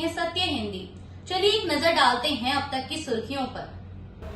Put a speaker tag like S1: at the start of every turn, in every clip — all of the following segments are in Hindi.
S1: हैं सत्य हिंदी। चलिए एक नजर डालते हैं अब तक की सुर्खियों पर।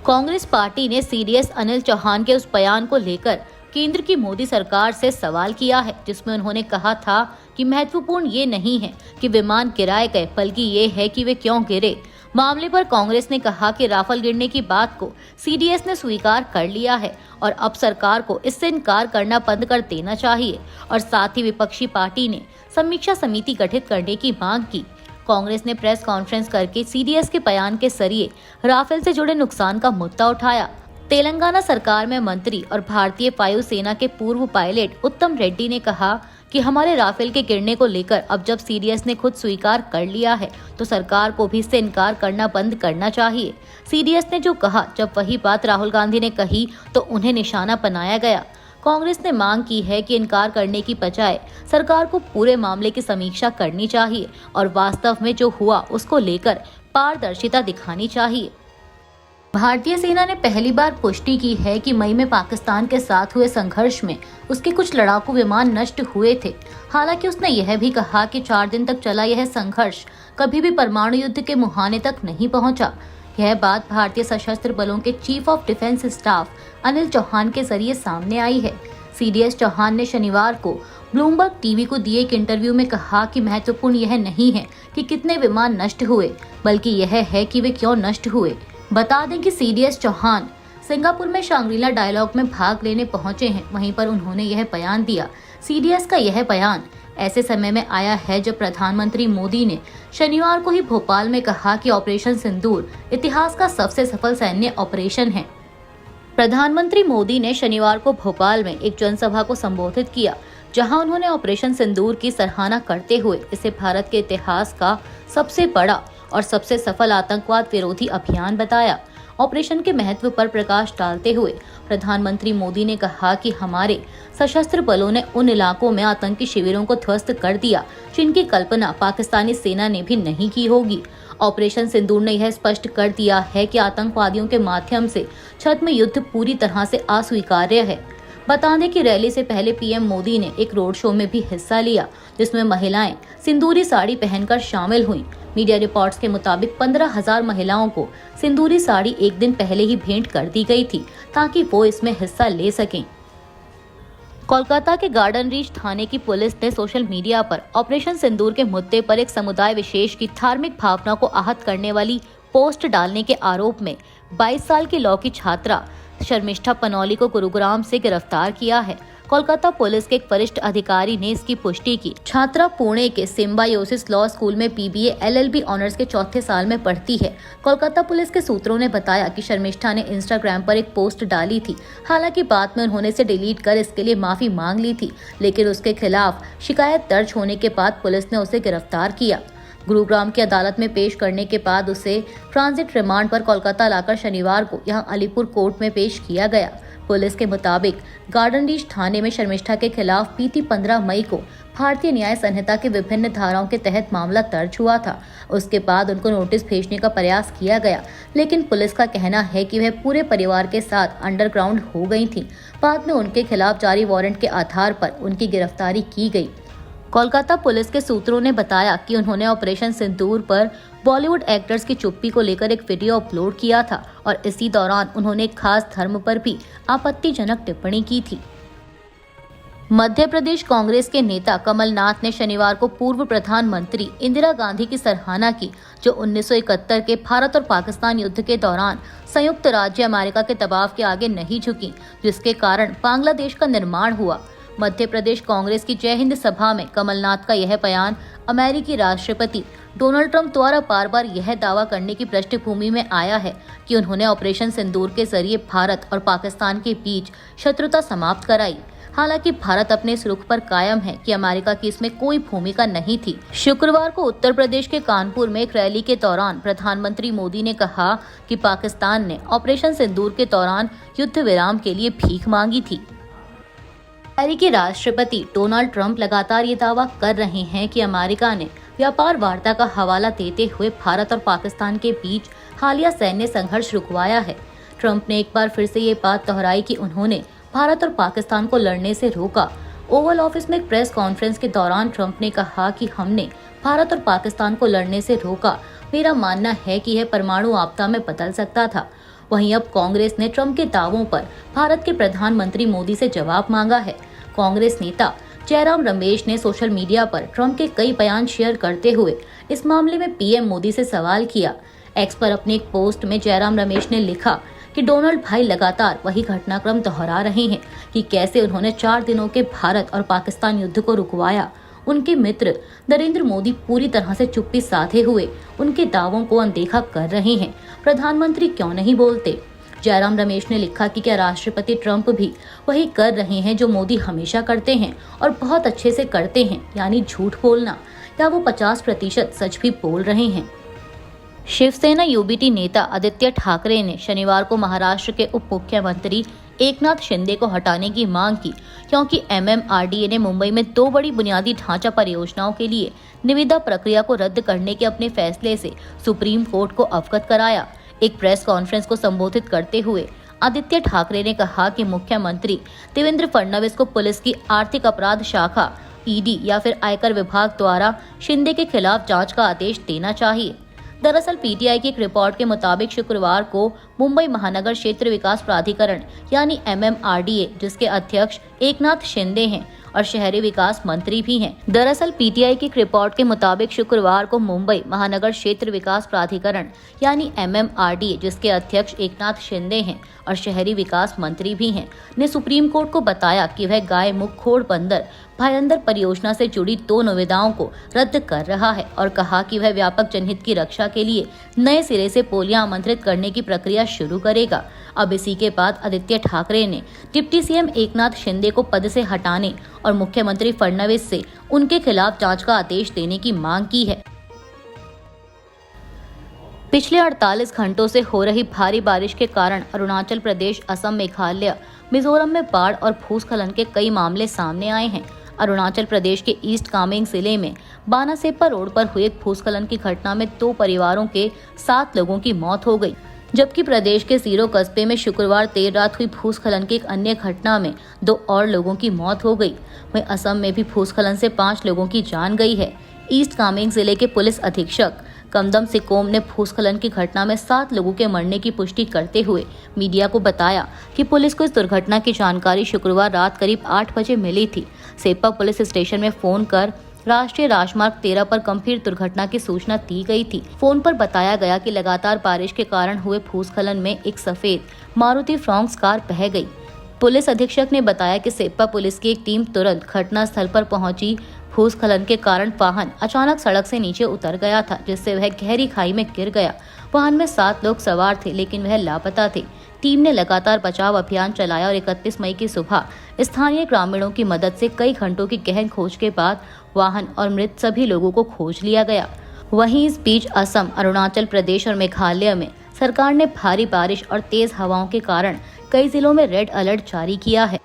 S2: कांग्रेस पार्टी ने सीडीएस अनिल चौहान के उस बयान को लेकर केंद्र की मोदी सरकार से सवाल किया है, जिसमें उन्होंने कहा था कि महत्वपूर्ण ये नहीं है कि विमान गिराए गए, बल्कि ये है कि वे क्यों गिरे। मामले पर कांग्रेस ने कहा कि राफेल गिरने की बात को सीडीएस ने स्वीकार कर लिया है और अब सरकार को इससे इनकार करना बंद कर देना चाहिए और साथ ही विपक्षी पार्टी ने समीक्षा समिति गठित करने की मांग की। कांग्रेस ने प्रेस कॉन्फ्रेंस करके सीडीएस के बयान के जरिए राफेल से जुड़े नुकसान का मुद्दा उठाया। तेलंगाना सरकार में मंत्री और भारतीय वायुसेना के पूर्व पायलट उत्तम रेड्डी ने कहा कि हमारे राफेल के गिरने को लेकर अब जब सीडीएस ने खुद स्वीकार कर लिया है तो सरकार को भी इससे इनकार करना बंद करना चाहिए। सीडीएस ने जो कहा, जब वही बात राहुल गांधी ने कही तो उन्हें निशाना बनाया गया। कांग्रेस ने मांग की है कि इनकार करने की बजाय सरकार को पूरे मामले की समीक्षा करनी चाहिए और वास्तव में जो हुआ उसको लेकर पारदर्शिता दिखानी चाहिए। भारतीय सेना ने पहली बार पुष्टि की है कि मई में पाकिस्तान के साथ हुए संघर्ष में उसके कुछ लड़ाकू विमान नष्ट हुए थे। हालांकि उसने यह भी कहा कि 4 दिन तक चला यह संघर्ष कभी भी परमाणु युद्ध के मुहाने तक नहीं पहुंचा। यह बात भारतीय सशस्त्र बलों के chief of defence staff Anil Chauhan के जरिए सामने आई है। सीडीएस चौहान ने शनिवार को ब्लूमबर्ग टीवी को दिए एक इंटरव्यू में कहा कि महत्वपूर्ण यह नहीं है कि कितने विमान नष्ट हुए, बल्कि यह है कि वे क्यों नष्ट हुए। बता दें कि सीडीएस चौहान सिंगापुर में शांग्रीला डायलॉग में भाग लेने पहुंचे हैं, वहीं पर उन्होंने यह बयान दिया। सीडीएस का यह बयान ऐसे समय में आया है जब प्रधानमंत्री मोदी ने शनिवार को ही भोपाल में कहा कि ऑपरेशन सिंदूर इतिहास का सबसे सफल सैन्य ऑपरेशन है। प्रधानमंत्री मोदी ने शनिवार को भोपाल में एक जनसभा को संबोधित किया, जहां उन्होंने ऑपरेशन सिंदूर की सराहना करते हुए इसे भारत के इतिहास का सबसे बड़ा और सबसे सफल आतंकवाद विरोधी अभियान बताया। ऑपरेशन के महत्व पर प्रकाश डालते हुए प्रधानमंत्री मोदी ने कहा कि हमारे सशस्त्र बलों ने उन इलाकों में आतंकी शिविरों को ध्वस्त कर दिया जिनकी कल्पना पाकिस्तानी सेना ने भी नहीं की होगी। ऑपरेशन सिंदूर ने यह स्पष्ट कर दिया है कि आतंकवादियों के माध्यम से छद्म युद्ध पूरी तरह से अस्वीकार्य है। बता दें कि रैली से पहले पीएम मोदी ने एक रोड शो में भी हिस्सा लिया, जिसमें महिलाएं सिंदूरी साड़ी पहनकर शामिल हुईं। मीडिया रिपोर्ट्स के मुताबिक 15,000 महिलाओं को सिंदूरी साड़ी एक दिन पहले ही भेंट कर दी गई थी ताकि वो इसमें हिस्सा ले सकें। कोलकाता के गार्डन रीच थाने की पुलिस ने सोशल मीडिया पर ऑपरेशन सिंदूर के मुद्दे पर एक समुदाय विशेष की धार्मिक भावना को आहत करने वाली पोस्ट डालने के आरोप में 22 साल की लॉ की छात्रा शर्मिष्ठा पनौली को गुरुग्राम से गिरफ्तार किया है। कोलकाता पुलिस के एक वरिष्ठ अधिकारी ने इसकी पुष्टि की। छात्रा पुणे के सिम्बायोसिस लॉ स्कूल में पीबीए एलएलबी ऑनर्स के 4थे साल में पढ़ती है। कोलकाता पुलिस के सूत्रों ने बताया कि शर्मिष्ठा ने इंस्टाग्राम पर एक पोस्ट डाली थी। हालांकि बाद में उन्होंने इसे डिलीट कर इसके लिए माफी मांग ली थी, लेकिन उसके खिलाफ शिकायत दर्ज होने के बाद पुलिस ने उसे गिरफ्तार किया। गुरुग्राम की अदालत में पेश करने के बाद उसे ट्रांजिट रिमांड पर कोलकाता लाकर शनिवार को यहां अलीपुर कोर्ट में पेश किया गया। पुलिस के मुताबिक गार्डन रीच थाने में शर्मिष्ठा के खिलाफ बीती 15 मई को भारतीय न्याय संहिता के विभिन्न धाराओं के तहत मामला दर्ज हुआ था। उसके बाद उनको नोटिस भेजने का प्रयास किया गया, लेकिन पुलिस का कहना है कि वह पूरे परिवार के साथ अंडरग्राउंड हो गई थी। बाद में उनके खिलाफ जारी वारंट के आधार पर उनकी गिरफ्तारी की गई। कोलकाता पुलिस के सूत्रों ने बताया कि उन्होंने ऑपरेशन सिंदूर पर बॉलीवुड एक्टर्स की चुप्पी को लेकर एक वीडियो अपलोड किया था और इसी दौरान उन्होंने एक खास धर्म पर भी आपत्तिजनक टिप्पणी की थी। मध्य प्रदेश कांग्रेस के नेता कमलनाथ ने शनिवार को पूर्व प्रधानमंत्री इंदिरा गांधी की सराहना की, जो 1971 के भारत और पाकिस्तान युद्ध के दौरान संयुक्त राज्य अमेरिका के दबाव के आगे नहीं झुकी, जिसके कारण बांग्लादेश का निर्माण हुआ। मध्य प्रदेश कांग्रेस की जय हिंद सभा में कमलनाथ का यह बयान अमेरिकी राष्ट्रपति डोनाल्ड ट्रंप द्वारा बार बार यह दावा करने की पृष्ठभूमि में आया है कि उन्होंने ऑपरेशन सिंदूर के जरिए भारत और पाकिस्तान के बीच शत्रुता समाप्त कराई। हालांकि भारत अपने इस रुख पर कायम है कि अमेरिका की इसमें कोई भूमिका नहीं थी। शुक्रवार को उत्तर प्रदेश के कानपुर में एक रैली के दौरान प्रधानमंत्री मोदी ने कहा कि पाकिस्तान ने ऑपरेशन सिंदूर के दौरान युद्ध विराम के लिए भीख मांगी थी। अमेरिकी राष्ट्रपति डोनाल्ड ट्रंप लगातार ये दावा कर रहे हैं कि अमेरिका ने व्यापार वार्ता का हवाला देते हुए भारत और पाकिस्तान के बीच हालिया सैन्य संघर्ष रुकवाया है। ट्रंप ने एक बार फिर से ये बात दोहराई कि उन्होंने भारत और पाकिस्तान को लड़ने से रोका। ओवल ऑफिस में एक प्रेस कॉन्फ्रेंस के दौरान ट्रंप ने कहा कि हमने भारत और पाकिस्तान को लड़ने से रोका। मेरा मानना है कि यह परमाणु आपदा में बदल सकता था। वहीं अब कांग्रेस ने ट्रंप के दावों पर भारत के प्रधानमंत्री मोदी से जवाब मांगा है। कांग्रेस नेता जयराम रमेश ने सोशल मीडिया पर ट्रंप के कई बयान शेयर करते हुए इस मामले में पीएम मोदी से सवाल किया। एक्स पर अपने एक पोस्ट में जयराम रमेश ने लिखा कि डोनाल्ड भाई लगातार वही घटनाक्रम दोहरा रहे हैं कि कैसे उन्होंने 4 दिनों के भारत और पाकिस्तान युद्ध को रुकवाया। उनके मित्र नरेंद्र मोदी पूरी तरह से चुप्पी साधे हुए उनके दावों को अनदेखा कर रहे हैं। प्रधानमंत्री क्यों नहीं बोलते? जयराम रमेश ने लिखा कि क्या राष्ट्रपति ट्रंप भी वही कर रहे हैं जो मोदी हमेशा करते हैं और बहुत अच्छे से करते हैं, यानी झूठ बोलना, या वो 50% सच भी बोल रहे हैं? शिवसेना यूबीटी नेता आदित्य ठाकरे ने शनिवार को महाराष्ट्र के उप मुख्यमंत्री एकनाथ शिंदे को हटाने की मांग की, क्योंकि एमएमआरडीए ने मुंबई में 2 बड़ी बुनियादी ढांचा परियोजनाओं के लिए निविदा प्रक्रिया को रद्द करने के अपने फैसले से सुप्रीम कोर्ट को अवगत कराया। एक प्रेस कॉन्फ्रेंस को संबोधित करते हुए आदित्य ठाकरे ने कहा कि मुख्यमंत्री देवेंद्र फडणवीस को पुलिस की आर्थिक अपराध शाखा ईडी या फिर आयकर विभाग द्वारा शिंदे के खिलाफ जांच का आदेश देना चाहिए। दरअसल पीटीआई की एक रिपोर्ट के मुताबिक शुक्रवार को मुंबई महानगर क्षेत्र विकास प्राधिकरण यानी एमएमआरडीए, जिसके अध्यक्ष एकनाथ शिंदे हैं और शहरी विकास मंत्री भी हैं। दरअसल पीटीआई की एक रिपोर्ट के मुताबिक शुक्रवार को मुंबई महानगर क्षेत्र विकास प्राधिकरण यानी एमएमआरडीए, जिसके अध्यक्ष एकनाथ शिंदे हैं और शहरी विकास मंत्री भी हैं, ने सुप्रीम कोर्ट को बताया कि वह गाय मुख खोड़ बंदर भाईंदर परियोजना से जुड़ी 2 निविदाओं को रद्द कर रहा है और कहा कि वह व्यापक जनहित की रक्षा के लिए नए सिरे से पोलियां आमंत्रित करने की प्रक्रिया शुरू करेगा। अब इसी के बाद आदित्य ठाकरे ने डिप्टी सीएम एकनाथ शिंदे को पद से हटाने और मुख्यमंत्री फडणवीस से उनके खिलाफ जांच का आदेश देने की मांग की है। पिछले 48 घंटों से हो रही भारी बारिश के कारण अरुणाचल प्रदेश, असम, मेघालय, मिजोरम में बाढ़ और भूस्खलन के कई मामले सामने आए हैं। अरुणाचल प्रदेश के ईस्ट कामेंग जिले में बानासेपा रोड पर हुए भूस्खलन की घटना में 2 परिवारों के 7 लोगों की मौत हो गई, जबकि प्रदेश के सीरो कस्बे में शुक्रवार देर रात हुई भूस्खलन की एक अन्य घटना में 2 और लोगों की मौत हो गई। वहीं असम में भी भूस्खलन से 5 लोगों की जान गई है। ईस्ट कामेंग जिले के पुलिस अधीक्षक कमदम सिकोम ने भूस्खलन की घटना में 7 लोगों के मरने की पुष्टि करते हुए मीडिया को बताया कि पुलिस को इस दुर्घटना की जानकारी शुक्रवार रात करीब 8 बजे मिली थी। सेप्पा पुलिस स्टेशन में फोन कर राष्ट्रीय राजमार्ग 13 पर गंभीर दुर्घटना की सूचना दी गई थी। फोन पर बताया गया कि लगातार बारिश के कारण हुए भूस्खलन में एक सफेद मारुति फ्रॉन्क्स कार बह गई। पुलिस अधीक्षक ने बताया कि सेप्पा पुलिस की एक टीम तुरंत घटना स्थल पर पहुंची। भूस्खलन के कारण वाहन अचानक सड़क से नीचे उतर गया था, जिससे वह गहरी खाई में गिर गया। वाहन में 7 लोग सवार थे, लेकिन वह लापता थे। टीम ने लगातार बचाव अभियान चलाया और 31 मई की सुबह स्थानीय ग्रामीणों की मदद से कई घंटों की गहन खोज के बाद वाहन और मृत सभी लोगों को खोज लिया गया। वहीं इस बीच असम, अरुणाचल प्रदेश और मेघालय में सरकार ने भारी बारिश और तेज हवाओं के कारण कई जिलों में रेड अलर्ट जारी किया है।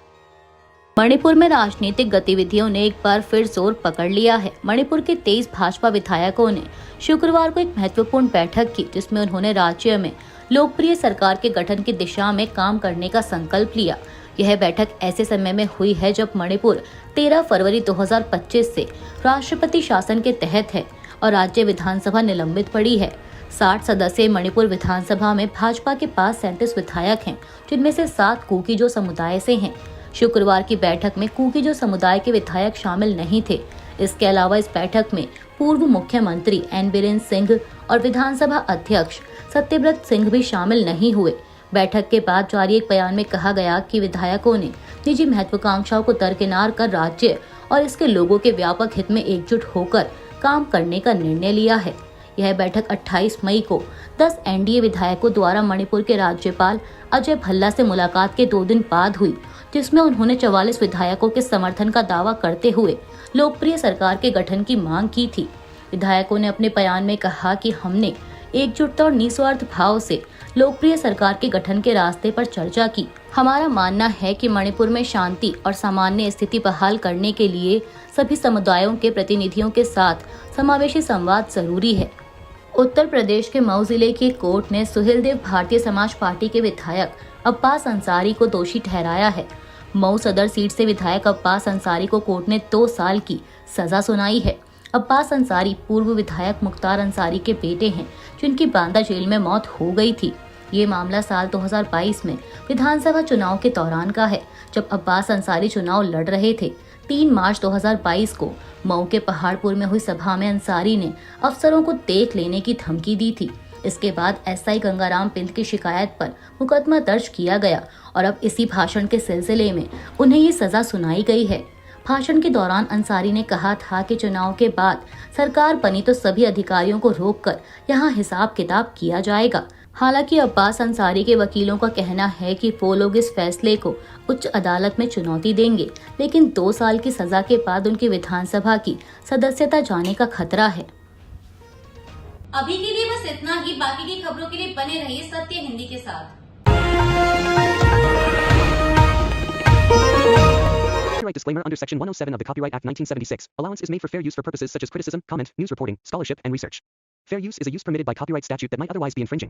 S2: मणिपुर में राजनीतिक गतिविधियों ने एक बार फिर जोर पकड़ लिया है। मणिपुर के 23 भाजपा विधायकों ने शुक्रवार को एक महत्वपूर्ण बैठक की, जिसमें उन्होंने राज्य में लोकप्रिय सरकार के गठन की दिशा में काम करने का संकल्प लिया। यह बैठक ऐसे समय में हुई है जब मणिपुर 13 फरवरी 2025 से राष्ट्रपति शासन के तहत है और राज्य विधानसभा निलंबित पड़ी है। 60 सदस्यीय मणिपुर विधानसभा में भाजपा के पास 37 विधायक हैं, जिनमें से 7 कुकीजो समुदाय से हैं। शुक्रवार की बैठक में कुकीजो समुदाय के विधायक शामिल नहीं थे। इसके अलावा इस बैठक में पूर्व मुख्यमंत्री एन बीरेन सिंह और विधानसभा अध्यक्ष सत्यव्रत सिंह भी शामिल नहीं हुए। बैठक के बाद जारी एक बयान में कहा गया कि विधायकों ने निजी महत्वाकांक्षाओं को दरकिनार कर राज्य और इसके लोगों के व्यापक हित में एकजुट होकर काम करने का निर्णय लिया है। यह बैठक 28 मई को 10 एनडीए विधायकों द्वारा मणिपुर के राज्यपाल अजय भल्ला से मुलाकात के 2 दिन बाद हुई, जिसमें उन्होंने 44 विधायकों के समर्थन का दावा करते हुए लोकप्रिय सरकार के गठन की मांग की थी। विधायकों ने अपने बयान में कहा कि हमने एकजुटता और निस्वार्थ भाव से लोकप्रिय सरकार के गठन के रास्ते पर चर्चा की। हमारा मानना है कि मणिपुर में शांति और सामान्य स्थिति बहाल करने के लिए सभी समुदायों के प्रतिनिधियों के साथ समावेशी संवाद जरूरी है। उत्तर प्रदेश के मऊ जिले की कोर्ट ने सुहेलदेव भारतीय समाज पार्टी के विधायक अब्बास अंसारी को दोषी ठहराया है। मऊ सदर सीट से विधायक अब्बास अंसारी को कोर्ट ने 2 साल की सजा सुनाई है। अब्बास अंसारी पूर्व विधायक मुख्तार अंसारी के बेटे हैं, जिनकी बांदा जेल में मौत हो गई थी। ये मामला साल 2022 में विधानसभा चुनाव के दौरान का है, जब अब्बास अंसारी चुनाव लड़ रहे थे। 3 मार्च 2022 को मऊ के पहाड़पुर में हुई सभा में अंसारी ने अफसरों को देख लेने की धमकी दी थी। इसके बाद एसआई गंगाराम पिंड की शिकायत पर मुकदमा दर्ज किया गया और अब इसी भाषण के सिलसिले में उन्हें ये सजा सुनाई गई है। भाषण के दौरान अंसारी ने कहा था कि चुनाव के बाद सरकार बनी तो सभी अधिकारियों को रोककर यहां हिसाब किताब किया जाएगा। हालांकि अब्बास अंसारी के वकीलों का कहना है कि वो लोग इस फैसले को उच्च अदालत में चुनौती देंगे, लेकिन 2 साल की सजा के बाद उनकी विधानसभा की सदस्यता जाने का खतरा है।
S1: अभी के लिए बस इतना ही। बाकी की खबरों के लिए बने रहिए सत्य हिंदी के साथ।
S3: Copyright disclaimer under Section 107 of the Copyright Act 1976. Allowance is made for fair use for purposes such as criticism, comment, news reporting, scholarship, and research. Fair use is a use permitted by copyright statute that might otherwise be infringing.